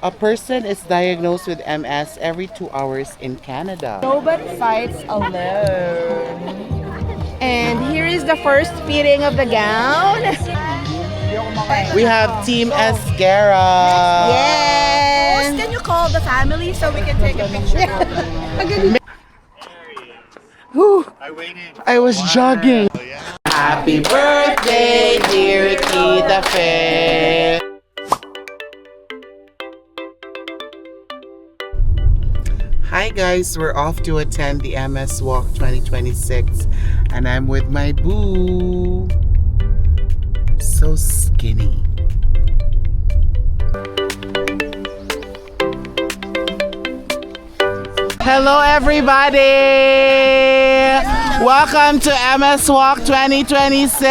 A person is diagnosed with MS every 2 hours in Canada. Nobody fights alone. And here is the first fitting of the gown. We have Team Esguerra. Yes. Can you call the family so we can take a picture? I was jogging. Happy birthday, dear Tita Fe. Hi guys, we're off to attend the MS Walk 2026 and I'm with my boo. So skinny. Hello everybody! Welcome to MS Walk 2026!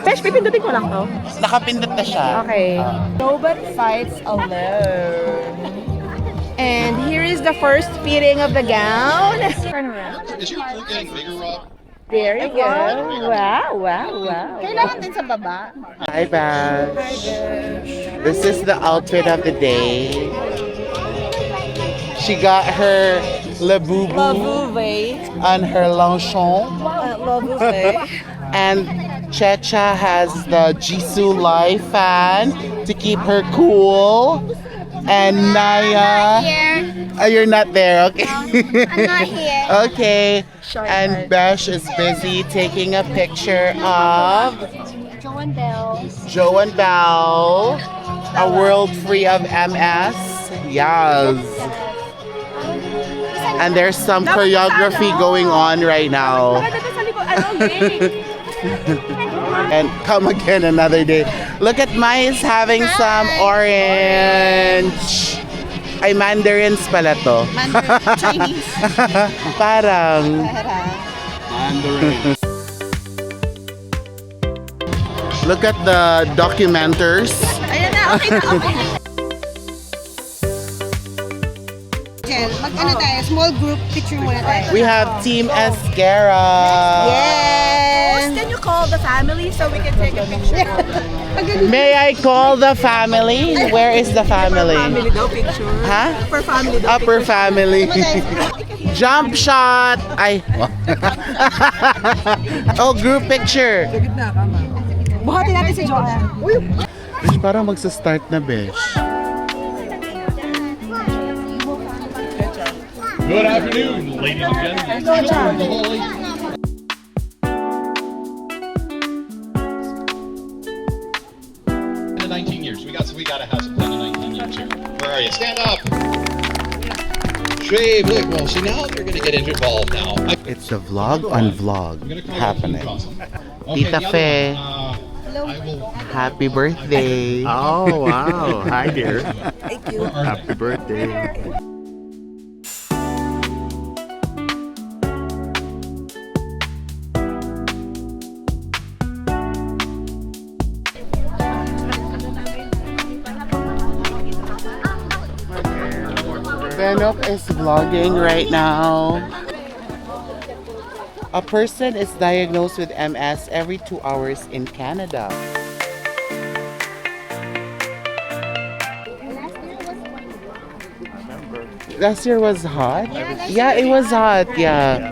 Besh, pipindutin ko lang to. Nakapindot na siya. Okay. Nobody fights alone. And here is the first fitting of the gown. Turn around. Is your foot getting bigger, Rob? There you go. Wow, wow, wow. Kailangan din sa baba. Hi Bash. This is the outfit of the day. She got her Le Boubou Lavuve. on her Longchamp. Lavuve. And Checha has the Jisoo Live fan to keep her cool. And Naya, you're not there, okay? I'm not here. Okay. And Besh is busy taking a picture of Joe and Belle. Joe and Belle, a world free of MS. Yes. And there's some choreography going on right now. And come again another day. Look at Mais having some orange. Ay, mandarins pala to. Chinese. Parang. Look at the documenters. Ayan na, okay na, okay. Mag-ano tayo, small group picture muna tayo. We have Team Esguerra. Yes. Can you call the family so we can take a picture? May I call the family? Where is the family? Family daw picture. Huh? For family daw Upper family. Jump shot. Ay. Oh, group picture. Buhatin natin si Joanne. Besh, parang magsa-start na, Besh. Good afternoon, ladies and gentlemen. In the 19 years, we got a house of plan in 19 years here. Where are you? Stand up. Shave. Look, well, see now they're going to get involved now. It's a vlog on vlog I'm gonna call happening. that food awesome. Tita the other Fe. one, I will. Happy birthday. Oh, wow. Hi, dear. Thank you. Happy birthday. Benok is vlogging right now. A person is diagnosed with MS every 2 hours in Canada. Last year was hot? Yeah, it was hot. Yeah.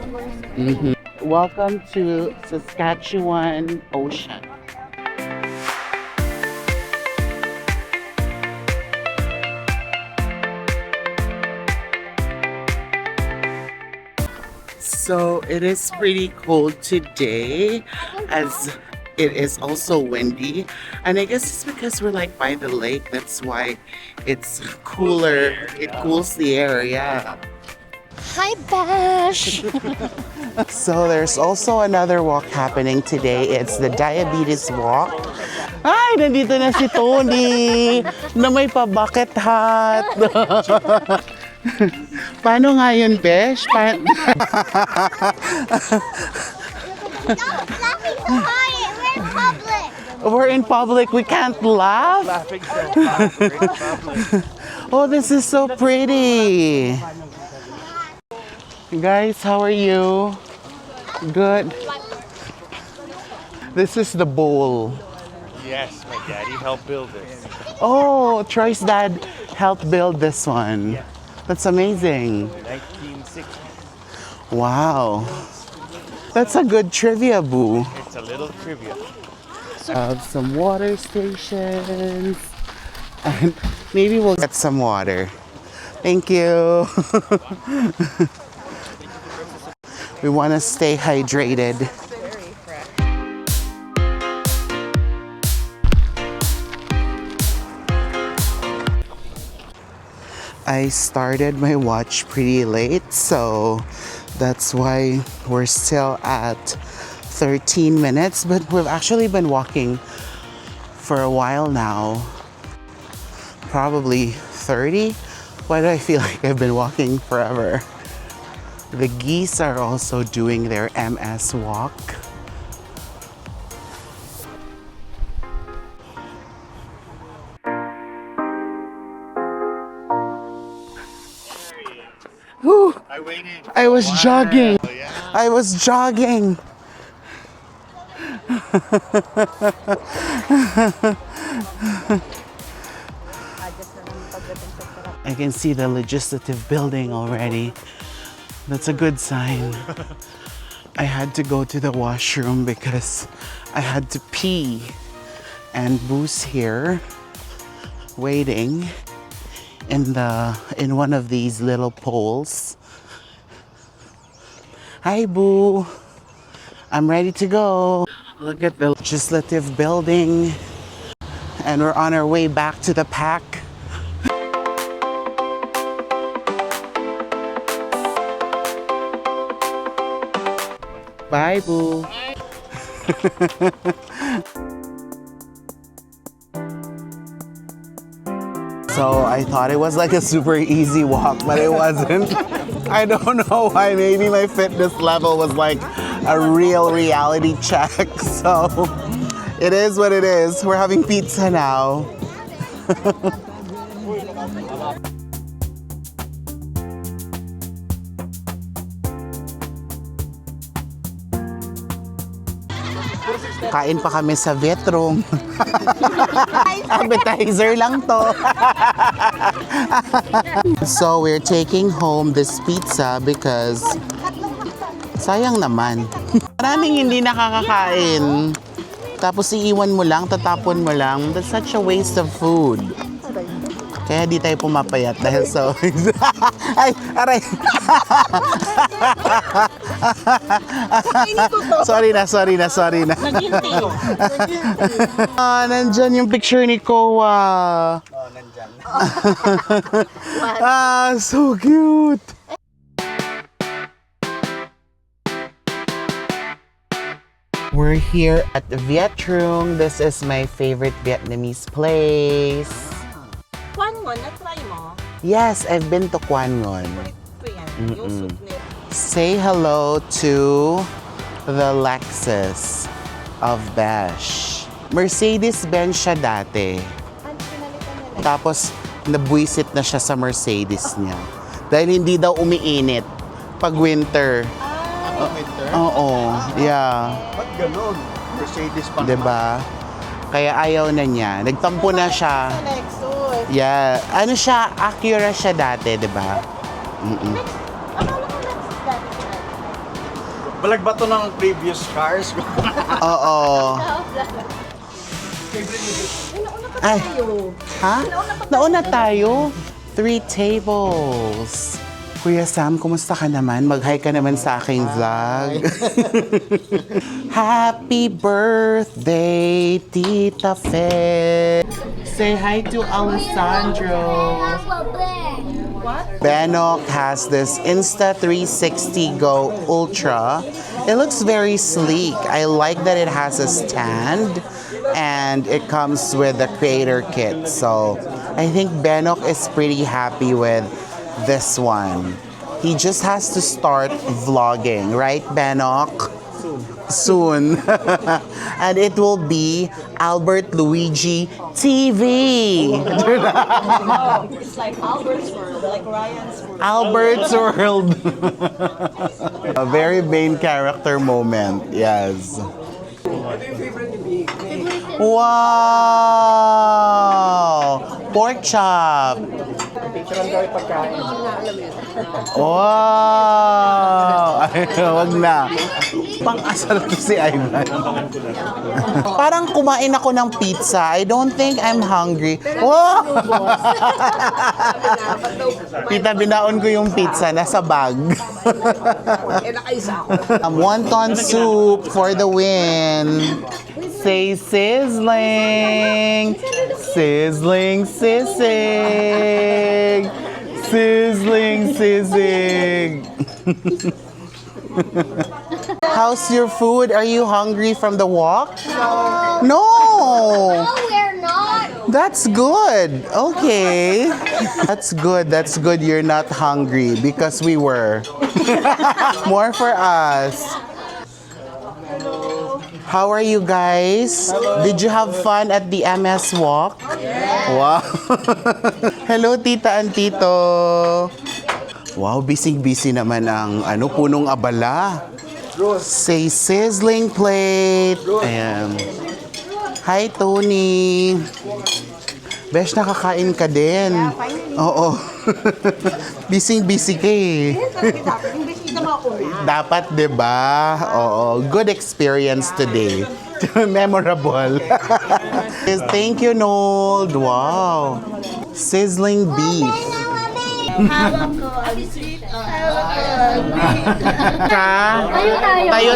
Mhm. Welcome to Saskatchewan Ocean. So it is pretty cold today as it is also windy. And I guess it's because we're like by the lake. That's why it's cooler. It cools the area. Hi, Bash. So there's also another walk happening today. It's the diabetes walk. Ay, nandito na si Tony na may pa-bucket hat. Paano nga yun, Besh? Stop laughing so hard. We're in public. We're in public. We can't laugh. Oh, this is so pretty. Guys, how are you? Good. This is the bowl. Yes, my daddy helped build this. Oh, Troy's dad helped build this one. That's amazing. 1960. Wow. That's a good trivia, Boo. It's a little trivia. Have some water stations. And maybe we'll get some water. Thank you. We want to stay hydrated. I started my watch pretty late, so that's why we're still at 13 minutes, but we've actually been walking for a while now. Probably 30. Why do I feel like I've been walking forever? The geese are also doing their MS walk. Whew, I waited. I was jogging. Yeah. I was jogging. I can see the legislative building already. That's a good sign. I had to go to the washroom because I had to pee. And Boo's here waiting in one of these little poles. Hi, Boo. I'm ready to go. Look at the legislative building. And we're on our way back to the pack. Bye, Boo. So I thought it was like a super easy walk, but it wasn't. I don't know why. Maybe my fitness level was like a real reality check. So it is what it is. We're having pizza now. Kain pa kami sa Vietrum. Appetizer lang to. So we're taking home this pizza because sayang naman. Maraming hindi nakakakain. Tapos iiwan mo lang, tatapon mo lang. That's such a waste of food. Kaya di tayo pumapayat dahil sa... Ay, aray! Sorry na. Ah, nandyan yung picture ni Koa. Oh, nandyan. Ah, so cute! We're here at Vietrum. This is my favorite Vietnamese place. Kwan mo, na-try mo? Yes, I've been to Quan Ngon. Ito yan, yung soup nila. Say hello to the Lexus of Besh. Mercedes-Benz siya dati. Tapos, nabuisit na siya sa Mercedes niya. Dahil hindi daw umiinit pag winter. Winter? Oo, yeah. Ba't ganun? Mercedes pa Diba? Kaya ayaw na niya. Nagtampo na siya. Lexus. Yeah. Ano siya? Acura siya dati, diba? Mm-mm. Balag ba to ng previous cars? Oo. Ay. Ha? Nauna tayo. 3 tables. Kuya Sam, kumusta ka naman? Mag-hi ka naman sa aking vlog. Happy birthday, Tita Fe. Say hi to Alessandro. Benok has this Insta360 Go Ultra. It looks very sleek. I like that it has a stand and it comes with the creator kit. So I think Benok is pretty happy with this one. He just has to start vlogging, right, Benok? Soon. And it will be Albert Luigi TV. It's like Albert's World, like Ryan's World. Albert's World. A very main character moment, yes. Wow! Pork chop. Wow! Ay, wag na. Pang-asar to si Ivan. Parang kumain ako ng pizza. I don't think I'm hungry. Wow! Tita, binaon ko yung pizza. Nasa bag. Wonton soup for the win. Say sizzling. Sizzling, sizzling. Sizzling, sizzling. How's your food? Are you hungry from the walk? No. No, we're not. That's good. Okay. That's good. That's good you're not hungry because we were. More for us. How are you guys? Did you have fun at the MS Walk? Wow. Hello, Tita and Tito. Wow, busy-busy naman ang punong abala. Say sizzling plate. Ayan. Hi, Tony. Besh, nakakain ka din. Oo. Busy-busy ka eh. Dapat, di ba? Oo. Good experience today. Memorable. Thank you, Nold. Wow. Sizzling beef.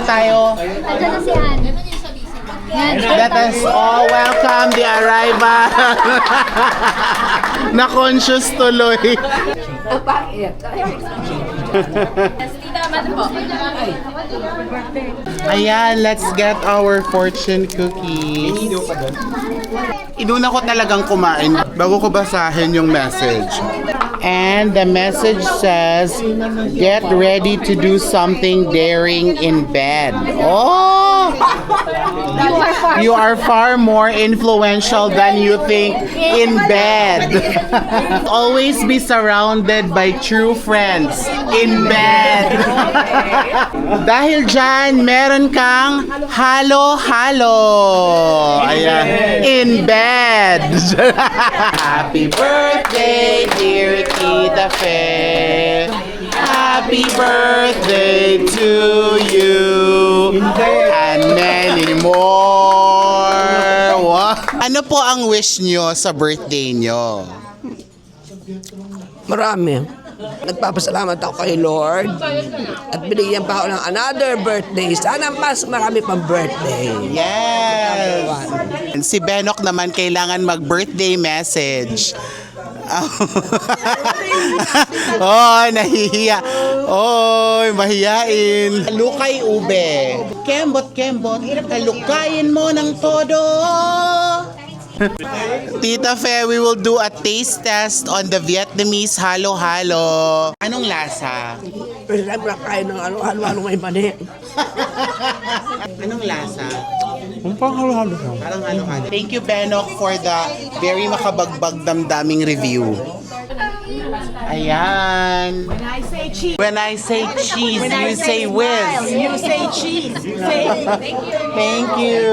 Tayo. Andiyan na si Anne. Let us all welcome the arrival. Na-conscious tuloy. Ayan, let's get our fortune cookies. Inuna ko talagang kumain bago ko basahin yung message. And the message says, get ready to do something daring in bed. Oh! You are far more influential than you think in bed. Always be surrounded by true friends in bed. Dahil dyan, meron kang halo-halo. Ayan. In bed. Happy birthday, dear Tita Fe. Happy birthday to you. And many more. Wow. Ano po ang wish nyo sa birthday nyo? Marami. Nagpapasalamat ako kay Lord at binigyan pa ako ng another birthday. Sana mas marami pang birthday. Yes! Si Benok naman kailangan mag-birthday message. Oh, nahihiya. Oy, mahiyain. Halukay ube. Kembot, halukayin mo ng todo. Tita Fe, we will do a taste test on the Vietnamese halo-halo. Anong lasa? Pero saan mo kain ng halo-halo may mani? Anong lasa? Parang halo-halo. Parang halo-halo. Thank you, Benok, for the very makabagbag damdaming review. Ayan. When I say cheese, you say whiz. You say cheese. Thank you.